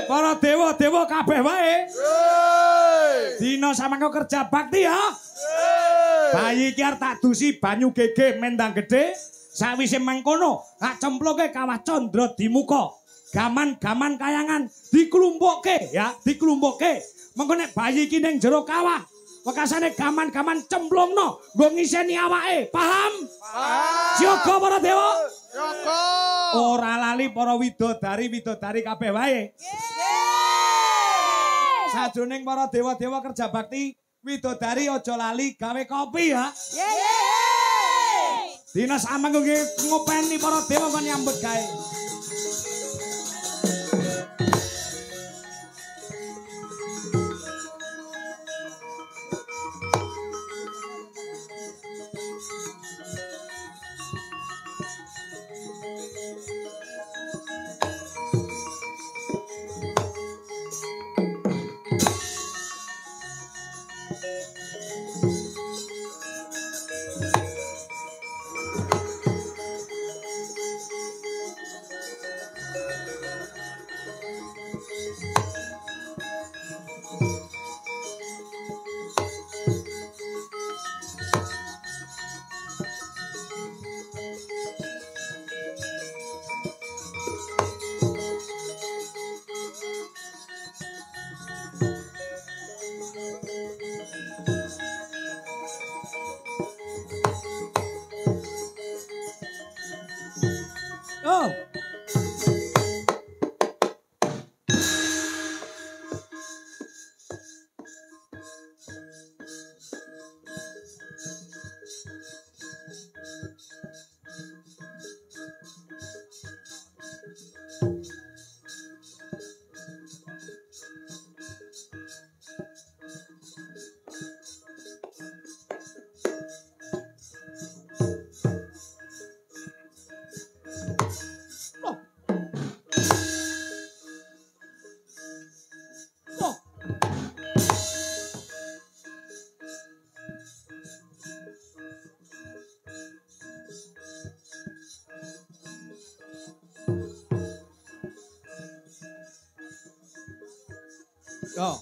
Para dewa-dewa kabeh wae. Dina samangka kerja bakti ya. Bayi iki arep tak dusi banyu gege mendang gedhe. Sawise mangkono, tak cemploke kawah candra di muka. Gaman-gaman kayangan diklumpukke ya, diklumpukke. Mengko nek bayi iki ning jero kawah, wekasane gaman-gaman cemplungno nggo ngiseni awake. Paham? Paham. Siaga para dewa? Siaga. Ora lali para widodari kabeh wae. Sajroning para dewa-dewa kerja bakti, widodari aja lali gawe kopi ya. Dina samangke ngopeni para dewa kon nyambut gawe. Oh. Oh.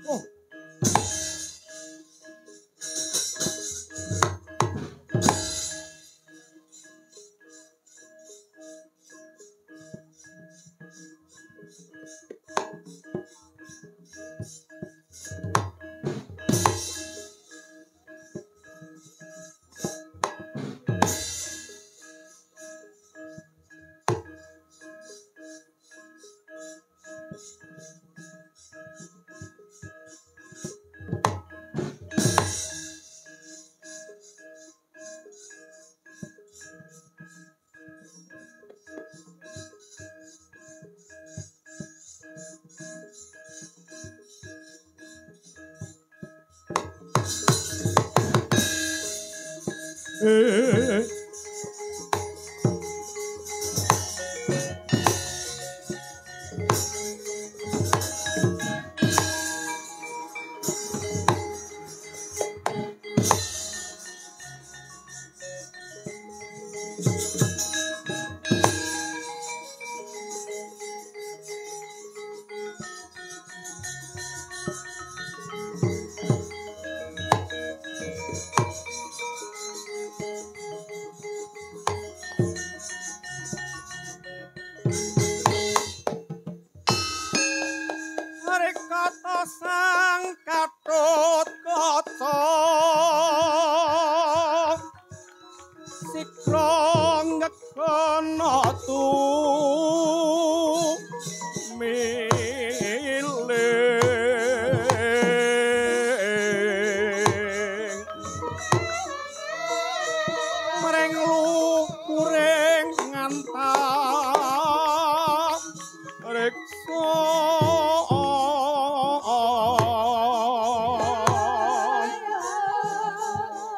Oh.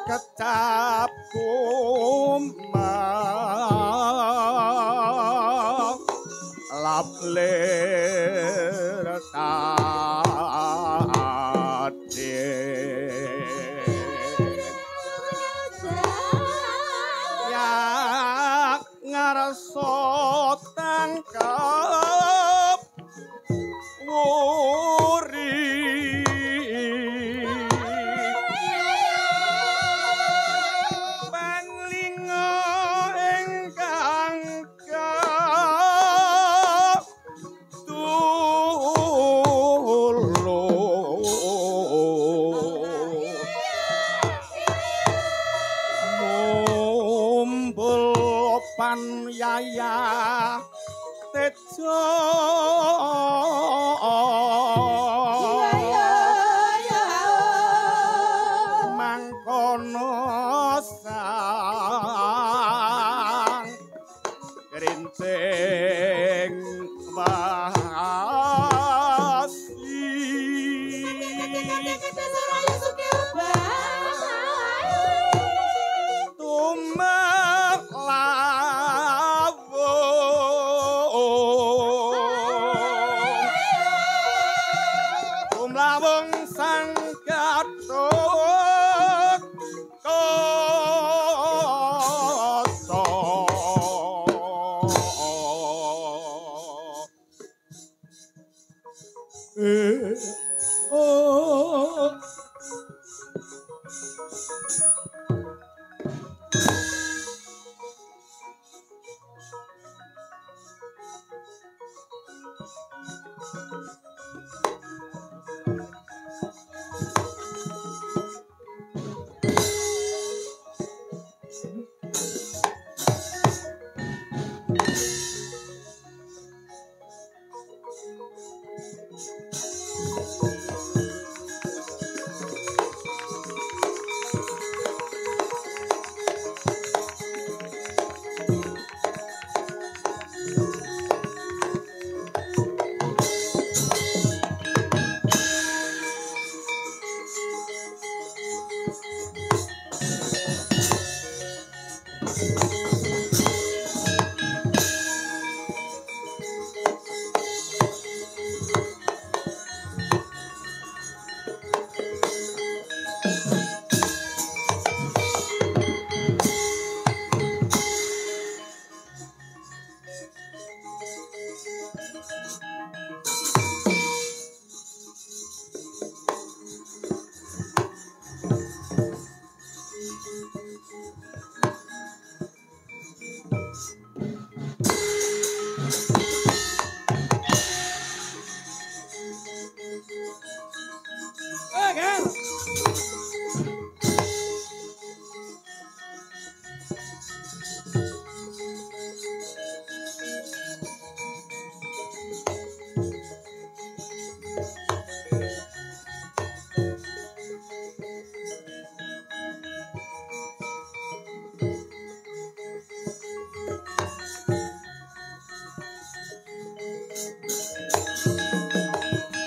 kecap kumah lap lir tadi yak ngarso tangkap wuri panglinga ingkang pan yaya tejo mangkono sang rincing wasi Lawang sang gatot koso oh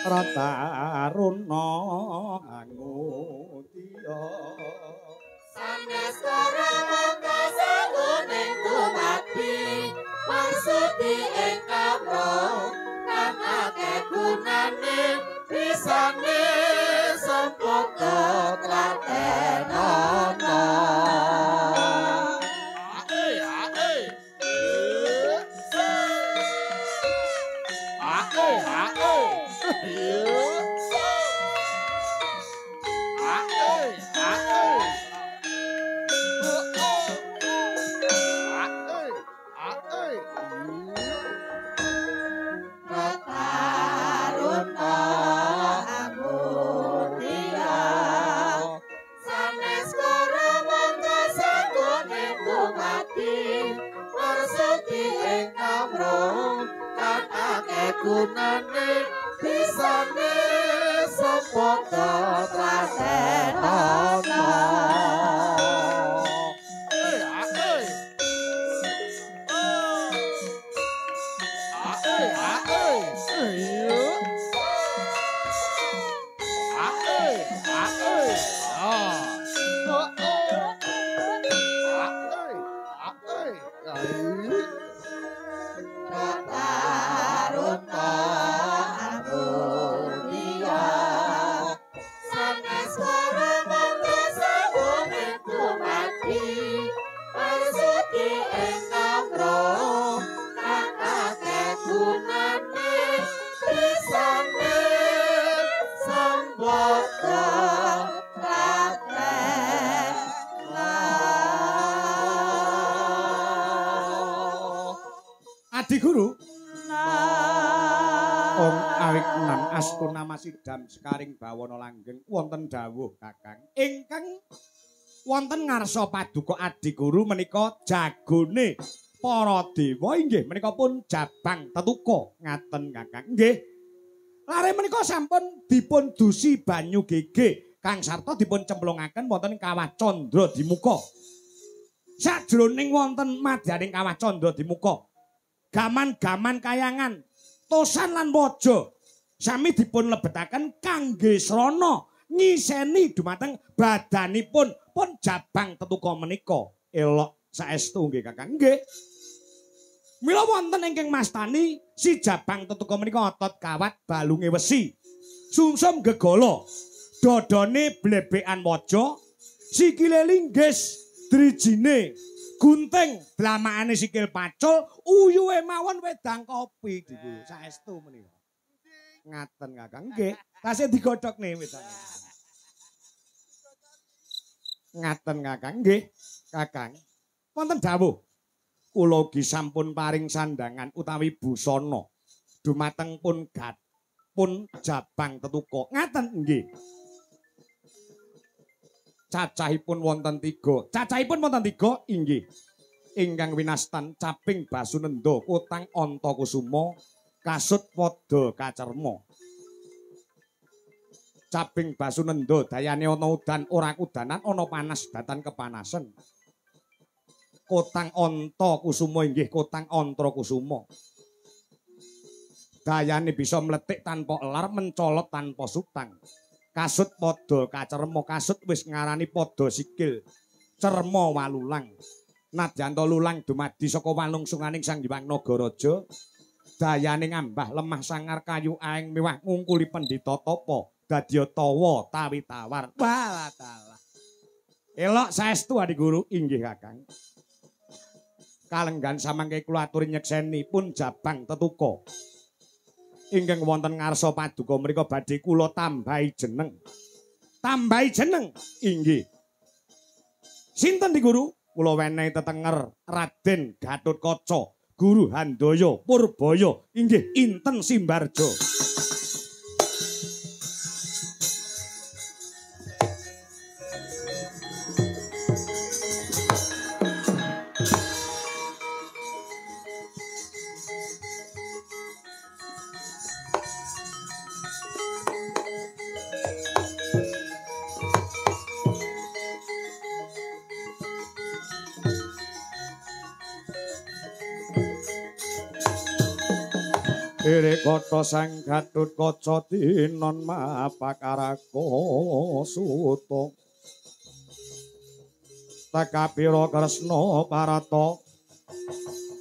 Rataruna angutya sanes ora mongko sanguning dumadi maksudi ing kamro kang akeh gunane bisane sampota tlatenono gunane bisane sampota tlatenono Adi Guru. Om awik nam astuna masidam sekaring bawana langgeng wonten dawuh Kakang. Ingkang wonten ngarsa paduka Adi Guru menika jagone para dewa inggih menika pun Jabang Tetuka ngaten Kakang. Nggih. Lare menika sampun dipun dusi banyu gege kang sarta dipun cemplungaken wonten ing Kawah Candra Dimuka. Sajroning wonten madyaning Kawah Candra Dimuka gaman-gaman kayangan tosan lan waja sami dipun lebetaken kangge srana ngiseni dumateng badanipun pun Jabang Tetuka menika. Elok saestu nggih Kakang. Nggih. Mila wonten ingkang mastani si Jabang Tetuka menika otot kawat balunge wesi. Sumsum gegala. Dodone blebekan waja, sikile linggis, drijine gunting, dlamakane sikil pacul, uyuhe mawon wedang kopi diku. Saestu menika. Ngaten Kakang. Nggih, tasih digodhokne wedang. Ngaten Kakang. Nggih, Kakang. Wonten dawuh kula ugi sampun paring sandangan utawi busana dumateng pun Jabang Tetuka. Ngaten nggih. Cacahipun wonten 3. Cacahipun wonten 3 inggih. Ingkang winastan Caping Basunenda Kotang Antakusuma kasut padha kacerma. Caping Basunenda dayane ana udan ora kudanan ana panas datan kepanasan. Kotang Antakusuma inggih Kotang Antrakusuma. Dayane bisa mletik tanpa elar, mencolot tanpa sutang. Kasut padha kacerma, kasut wis ngarani padha sikil. Cerma walulang. Nadyan lulang dumadi saka walungsunganing Sang Hyang Nagaraja. Dayane ngambah lemah sangar kayu aeng mewah ngungkuli pendhita tapa. Dadya tawa tawi tawar. Walatala. Elok saestu Adi Guru inggih Kakang. Kalenggan samangke kula aturi nyekseni pun Jabang Tetuka. Ingkang wonten ngarsa paduka mriku badhe kula tambahi jeneng. Tambahi jeneng inggih. Sinten Di Guru? Kula wenehi tetenger Raden Gatotkaca, Guru Handaya Purbaya inggih Inten Simbarja. Ere kota Sang Gatotkaca tinon mapakarako suta. Takapira Kresna Parata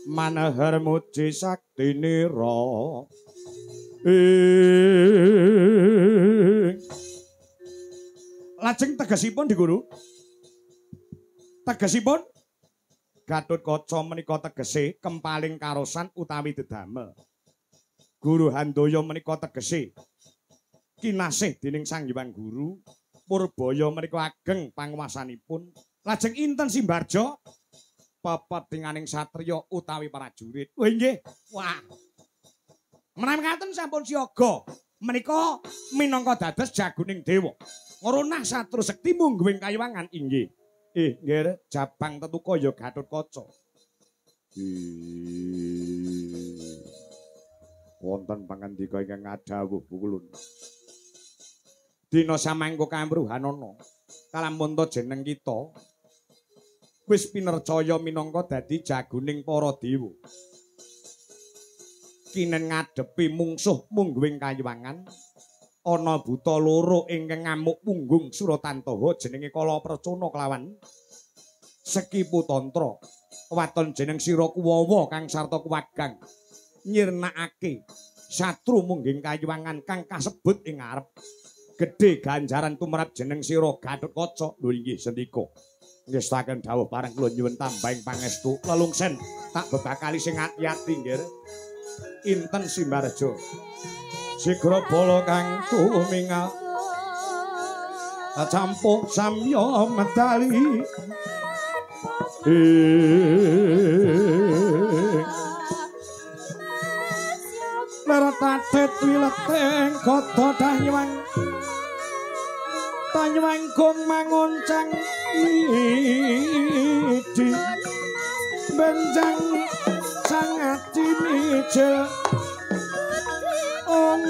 manahar muji saktinira. Lajeng tegesipun Di Guru. Tegesipun Gatotkaca menika tegese kempaling karosan utawi dedamel. Guru Handaya menika tegese kinasih dening Sang Hyang Guru. Purbaya menika ageng panguwasanipun. Lajeng Inten Simbarja pepetinganing satriya utawi prajurit. Wah nggih. Wah. Menawi ngaten sampun siaga menika minangka dados jagoning dewa. Ngrunah satru sekti mungguing kayuwangan inggih. Nggih Jabang Tetuka ya Gatotkaca. Wonten pangandika ingkang ngadhawuh Bukulun. Dina samangka kamruhanana kalamunta jeneng kita wis pinercaya minangka dadi jagoning para dewa. Kinen ngadepi mungsuh mungguing kayuwangan ana buta loro ingkang ngamuk punggung Suratantaha jenenge Kalapracana kelawan Sekipu Tantra. Waton jeneng Sira Kuwawa kang sarta kuwagang nyirnakake satru mungging kayuwangan kang kasebut ing ngarep. Gedhe ganjaran tumrap jeneng Sira Gatotkaca. Lho inggih sendika. Ngestaken dawuh pareng kula nyuwun tambahing pangestu lelungsen tak bebakali sing ati-ati nggih. Inten Simbarja. Sigra bala kang tumingal campuk samya medali. Koto Tanyuwang gong mangoncang midi benjang sangati mijel ong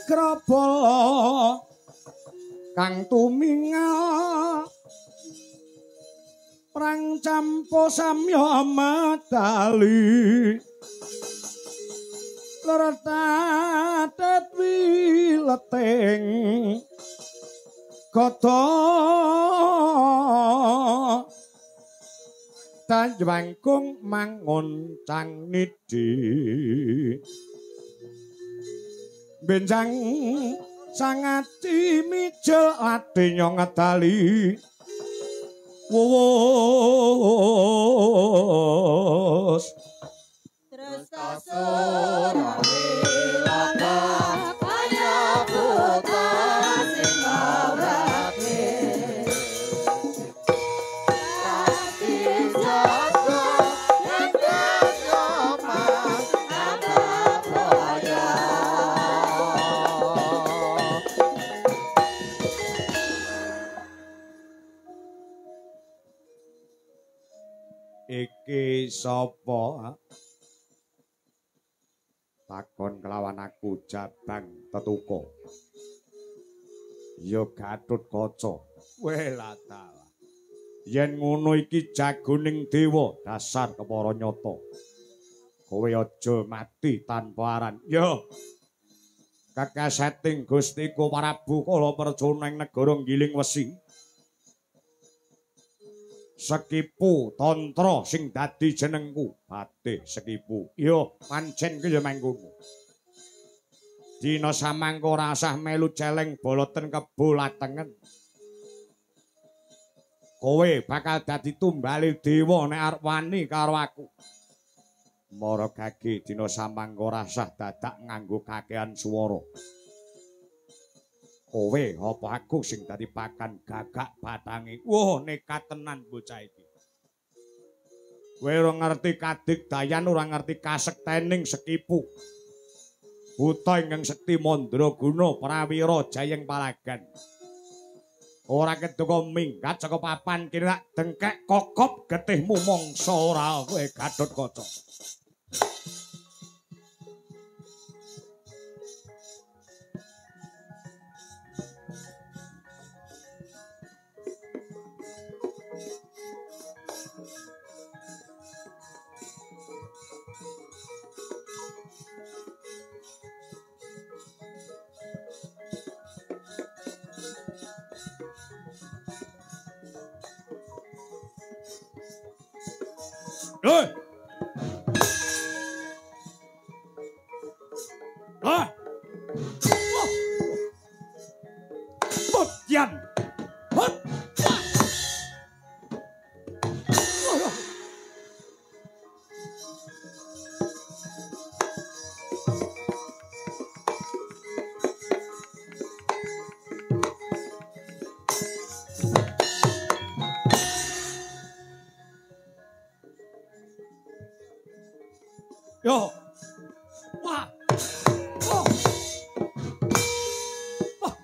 Cikrabala kang tumingal prang campo samya madali leratat wileteng kota Tanjwangkung mangoncang nidi benjang sangati mijel adenya ngadali wos terus kasura wilata kaya buta sing ngawrake pasti jaga yen jaman apa boyo iki sapa takon kelawan aku Jabang Tetuko ya Gatotkaca welata yen ngono iki jagoning dewa dasar kepara nyata kowe aja mati tanpa aran ya kekaseting Gustiku Prabu kala perjana ing negara Giling Wesi Sekipu Tantra sing dadi jenengku Batih Sekipu ya pancen ki ya mangkono dina samangka ora usah melu celeng boloten kebo latengen kowe bakal dadi tumbali dewa nek arep wani karo aku Mara gage dina samangka rasah dadak nganggo kakehan swara. Kowe apa aku sing dadi pakan gagak batange. Wah, nekat tenan bocah iki. Kowe ora ngerti kadigdayan, ora ngerti kasektening Sekipu. Buta ingkang sekti mandraguna prawira jayeng palagan. Ora keduka minggat saka papan kene tak dengkek kokop getihmu mangsa ora kowe Gatotkaca. Hei! Ah! Putyan! Hut! Yo. Wah. Oh. Wah.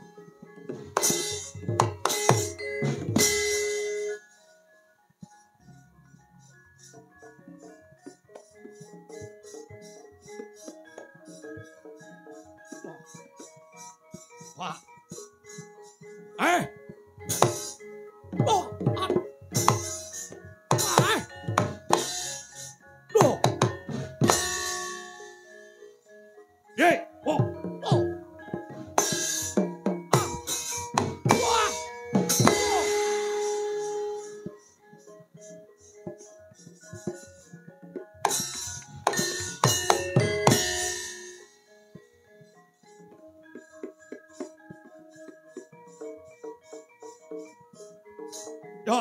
Wah. Oh. Ah. Ah. Loh. Ye, oh, oh, wah, ya,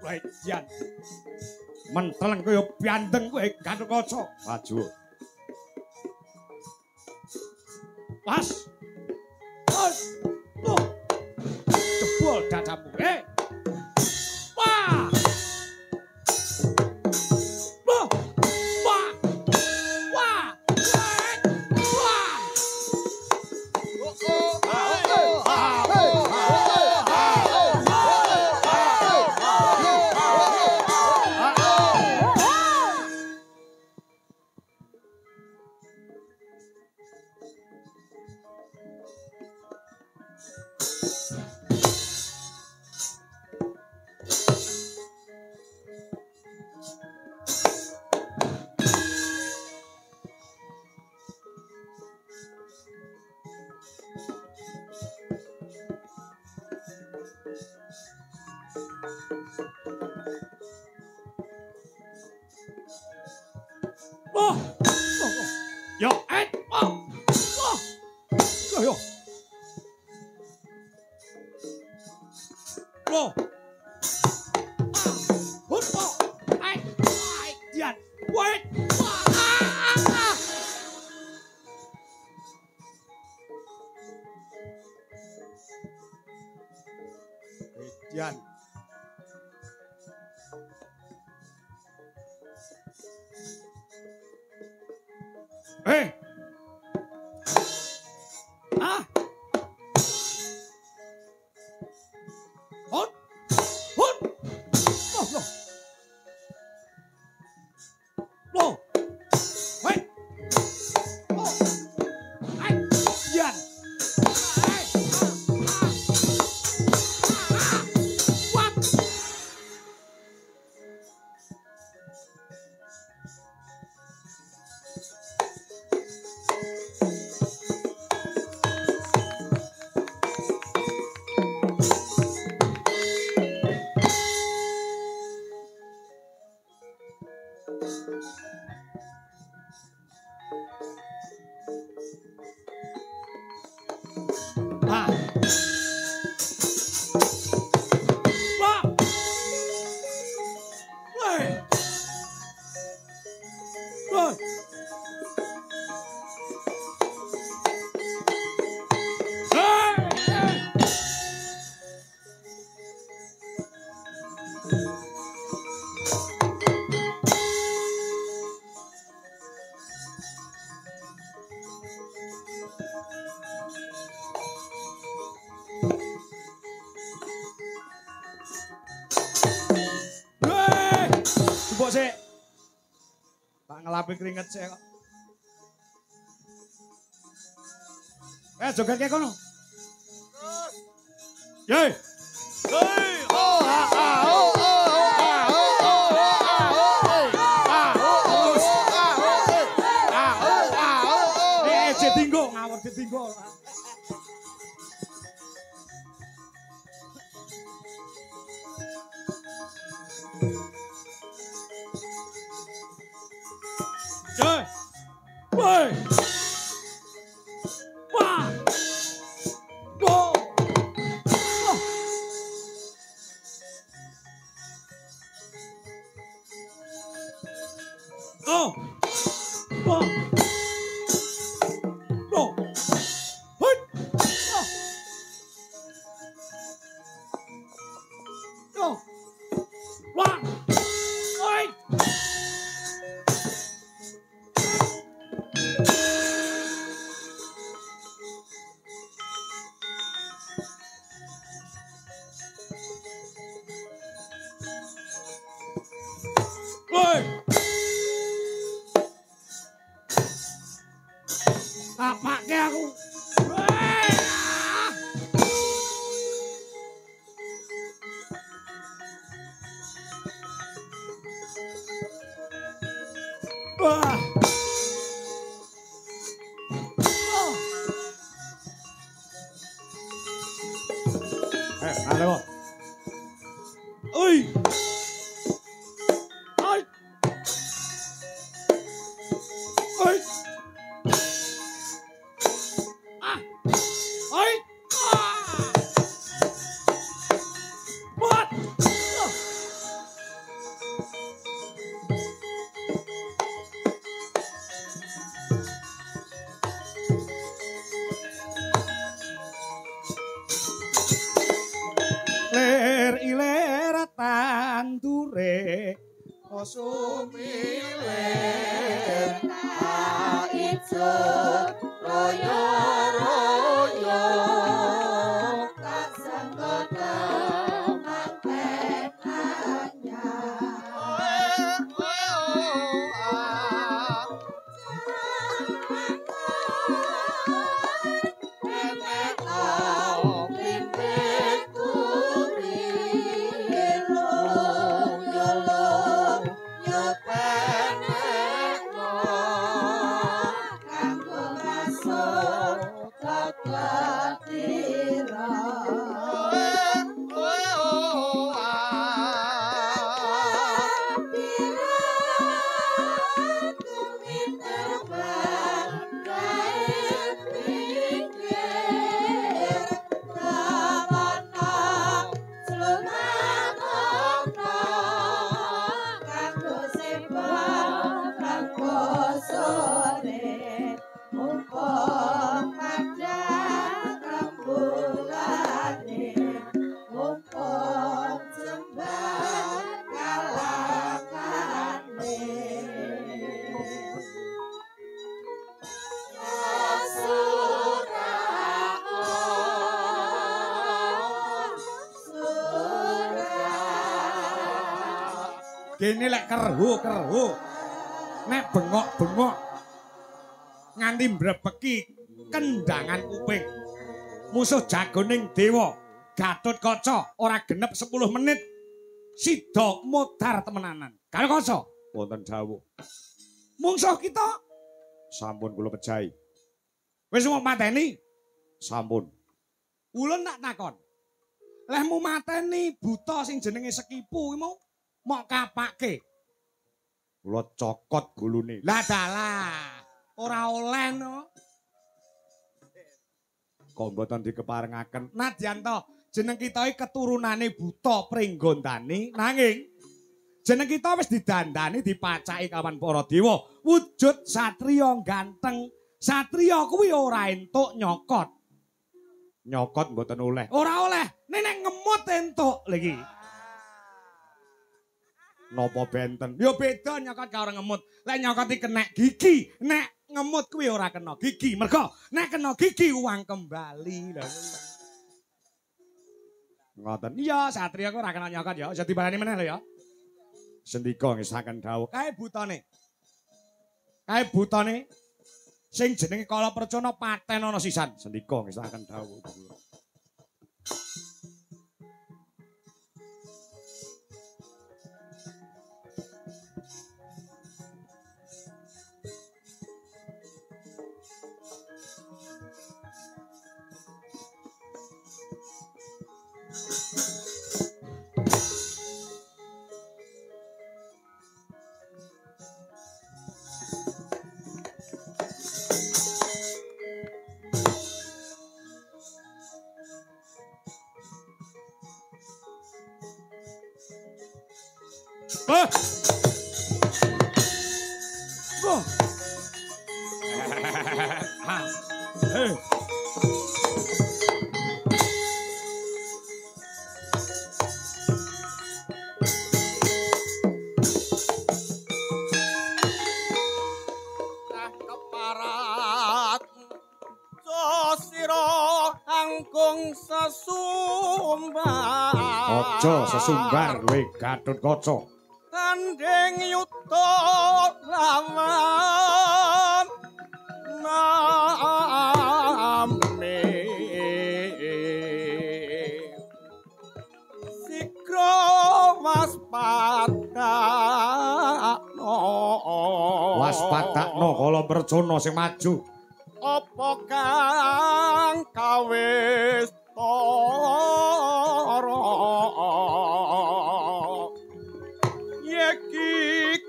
right, Jan. Menteleng kaya pianteng kowe Gatotkaca. Maju. Pas. Pas. Oh. Jebol dadamu. Wah. Wah. Wah. Wah. Wah. Oh. Yo, oh. Oh. Yo. Loh. Hut po. Dian. Wait. Dian. Ah. Hut. Hut. Oh, no. Loh. Wait. Oh. Dian. What? Ah. ngelapi keringet sih kok. Joget kayak kono. Yey. Tinggo ngawur ditinggo. Joy. Woi. Wah. Go. Oh. Oh. Oh. Hut. Oh. Oh. Wah. Oi. Oi. Apake aku? Wah. Halo. Oi. Oi. Oi. Ah. Oi. Ah. What? Ler iler tandure Sumiler ijo royo-royo tak sanggoda manten anyar Kene lek kerhu. Nek bengok-bengok nganti mbrebeki kendangan kuping. Musuh jagoning dewa Gatotkaca ora genep 10 menit sida modar temenanan. Gatotkaca Wonten dawuh. mungsuh kita Sampun kula pejahi. wis mau mateni. Sampun. Ulun tak takon. Lehmu mateni buta sing jenenge Sekipu iki mau mok kapake. Kula cokot gulune. Lah dalah. Ora oleh no. Kok mboten dikeparengaken. Nadyan to jeneng kita iki keturunane buta Pringgondani nanging jeneng kita wis didandani dipacaki kawan para dewa wujud satriya ganteng. Satriya kuwi ora entuk nyokot. Nyokot mboten oleh. Ora oleh, nek ngemut entuk lha iki. Napa benten? Ya beda nyokot karo ngemut. Lek nyokot iki kena gigi, nek ngemut kuwi ora kena gigi. Mergo nek kena gigi uang kembali lho. Ngoten. Iya, satriya kok ora kena nyokot ya. Aja dibalani meneh lho ya. Sendika ngesaken dawuh. Kae butane. kae butane sing jenenge Kala Percana paten ana sisan. Sendika ngesaken dawuh kula. Wah. Wah. Hei. Keparat sosiro angkung sesumbar. Aja sesumbar kowe Gatotkaca. Kandeng yuto lawan nami sikro Waspadakno Kala Percana sing maju. apa kang kawis yeki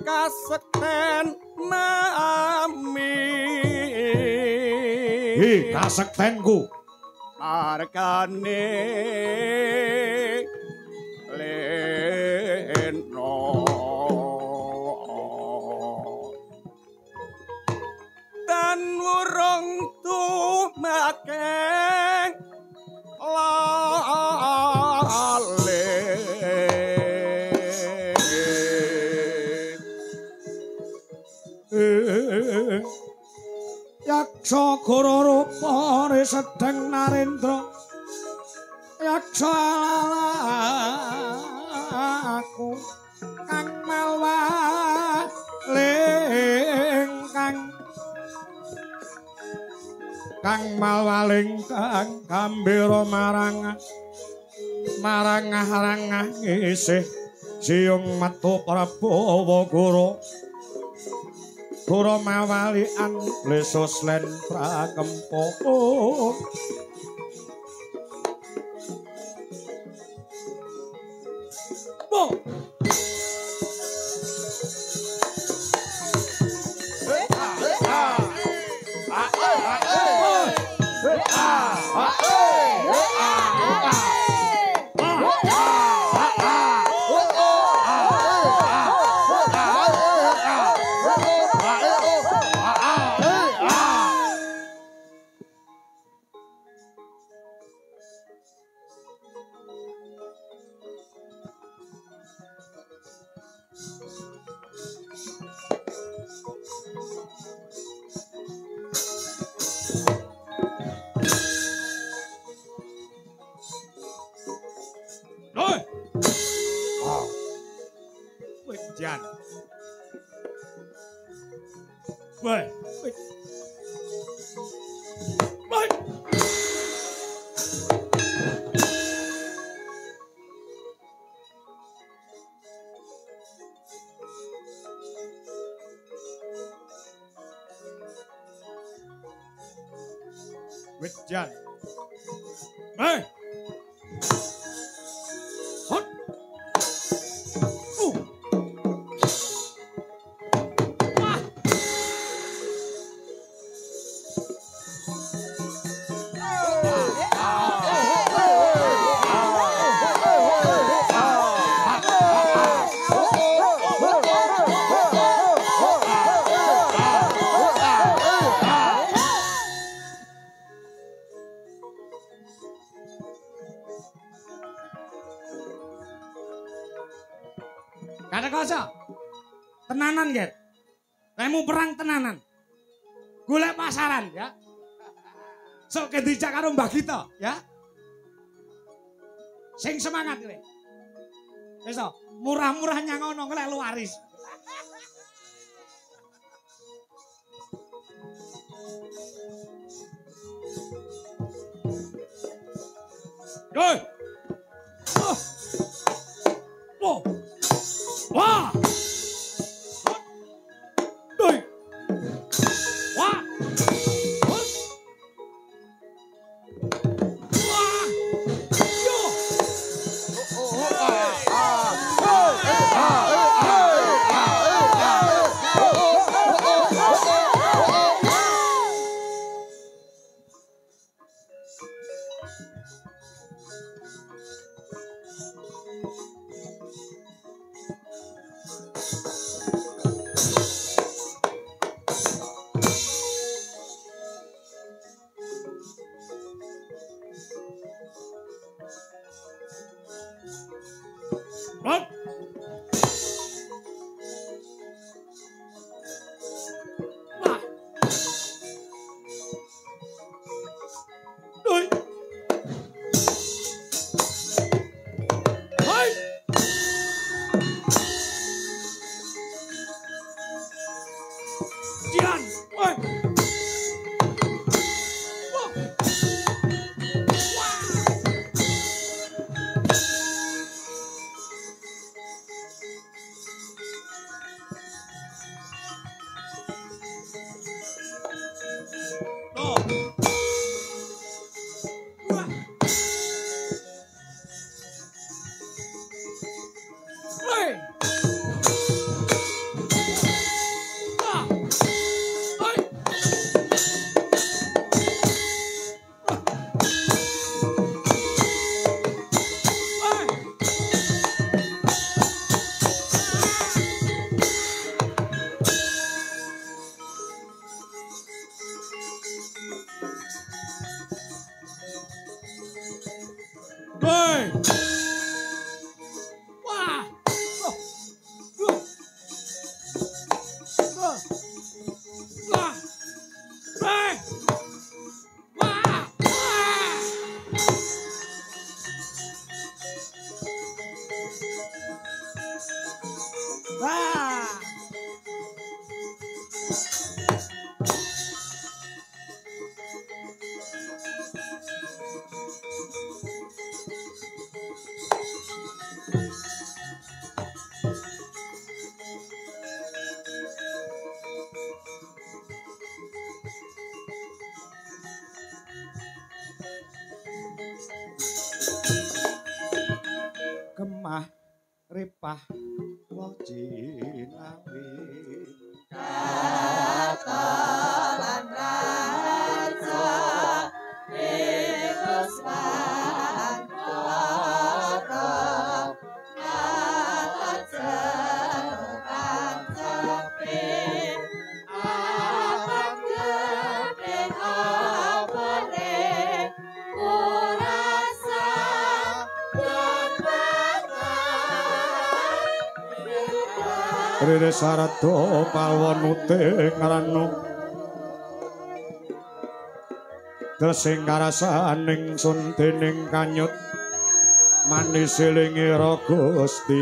kasekten nami Kasektenku. arkane leno dan urung tumakeng lale Yaksa Gororupa Sedeng Narendra Yaksa aku kang malwa lingkang gambira marang isih siung metu Prabawa Guru mawalian lesus len prakempo Jan. Woi. Woi. Wit Jan. Hei. Gatotkaca. Tenanan, Ger. Kamu perang tenanan. Golek pasaran, ya. Sok kedijak karo Mbah Gita, ya. Sing semangat kowe. Wis murah-murah nyang ono golek luaris. Hei. Wah. Wah. Hei. Wah. Hop. Wah. Hei. Hei. Jian. Hei. Wah. Hei. Wah. Wah. Hei. Wah. Wah. Kemah ripah wajinawi Katalan raja Kusman kota Kata jerukan cepit Akan gede apane Kurasa dan bangan Rere sarado palwan uting ngarano Desing karasaning sun dening kanyut manis elingira Gusti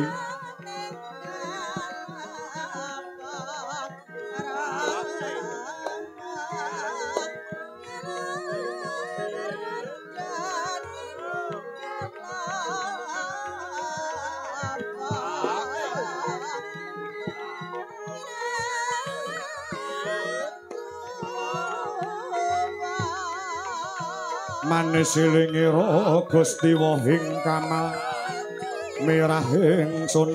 manis elingira Gusti wohing kamal mirahing sun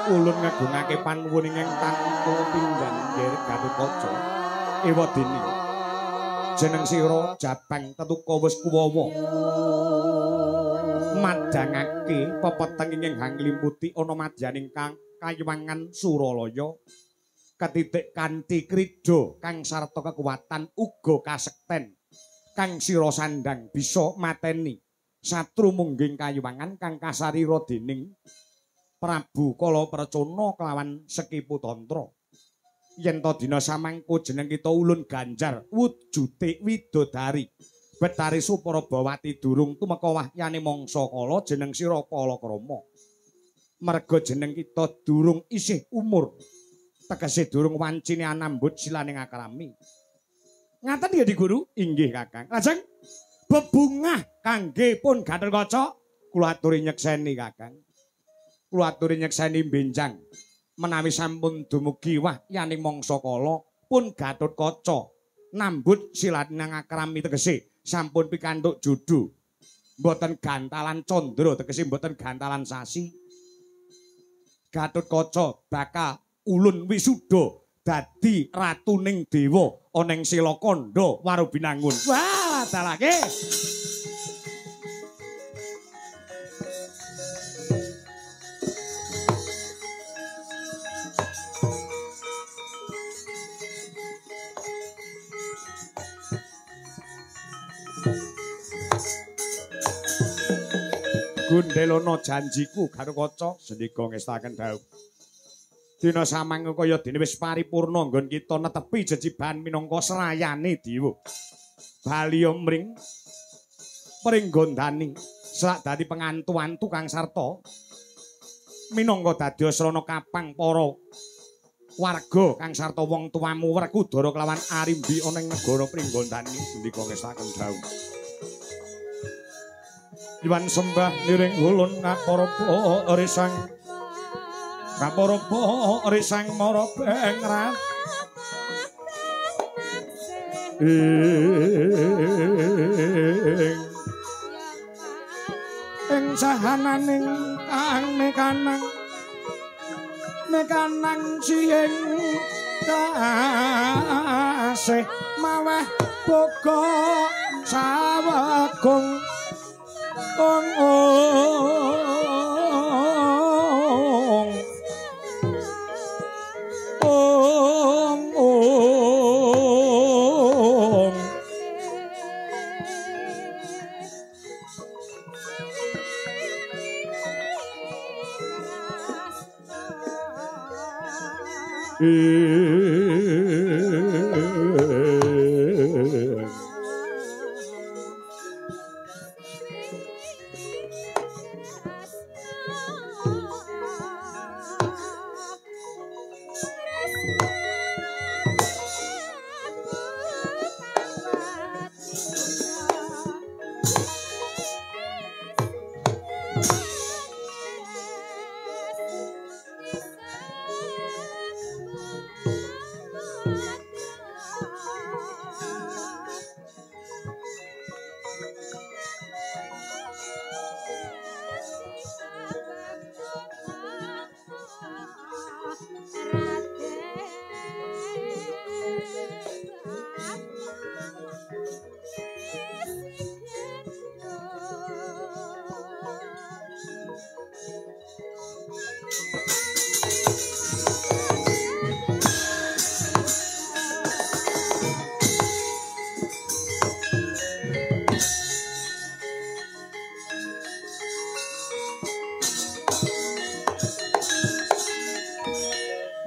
ulun ngagungake panuwuning ing tanpa pindhan nderek Gatotkaca ewadene jeneng sira Japang Tetuka wis kuwawa madhangake pepeteng ing hanglimputi ana madyaning kang Kayuwangan Suralaya ketitik kanthi krida kang sarta kekuatan uga kasekten kang sira sandang bisa mateni satru mungging Kayuwangan kang kasarira dening Prabu Kalapracana kelawan Sekipu Tantra. Yen to dina samangko jeneng kita ulun Ganjar wujude widodari. Betari Suprabawati durung tumeka wahyane mangsa kala jeneng sira Palakrama. Merga jeneng kita durung isih umur. Tegese durung wancine anambut silaning akrami. Ngaten ya Di Guru? Inggih Kakang. Lajeng bebungah kangge pun Gatotkaca kula aturi nyekseni Kakang. Kula aturi nyekseni benjang menawi sampun dumugi wahyaning mangsa kala pun Gatotkaca nambut silaning akrami tegese sampun pikantuk judu. Mboten gantalan candra tegese mboten gantalan sasi. Gatotkaca bakal ulun wisuda dadi ratuning dewa ana ing Selakanda Warubinangun. Wah, dalake. Gundelana janjiku Gatotkaca sendika ngestaken dawuh. Dina samangka kaya dene wis paripurna nggon kita netepi jejiban minangka serayane dewa. Bali mring pringgondani sak dadi pengantu-antu kang sarta minangka dadi asrana kapang para warga kang sarta wong tuamu Werkudara kelawan Arimbi ana ing negara Pringgondani sendika ngestaken dawuh. Iwan sembah niring ulun ngaparapa risang ngaparapa risang mara bengrat ing sahananing kang mekanang siing tasih maweh boga sawegung ong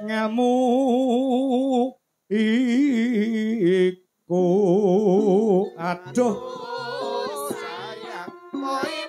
ngelmu iku aduh sayang kowe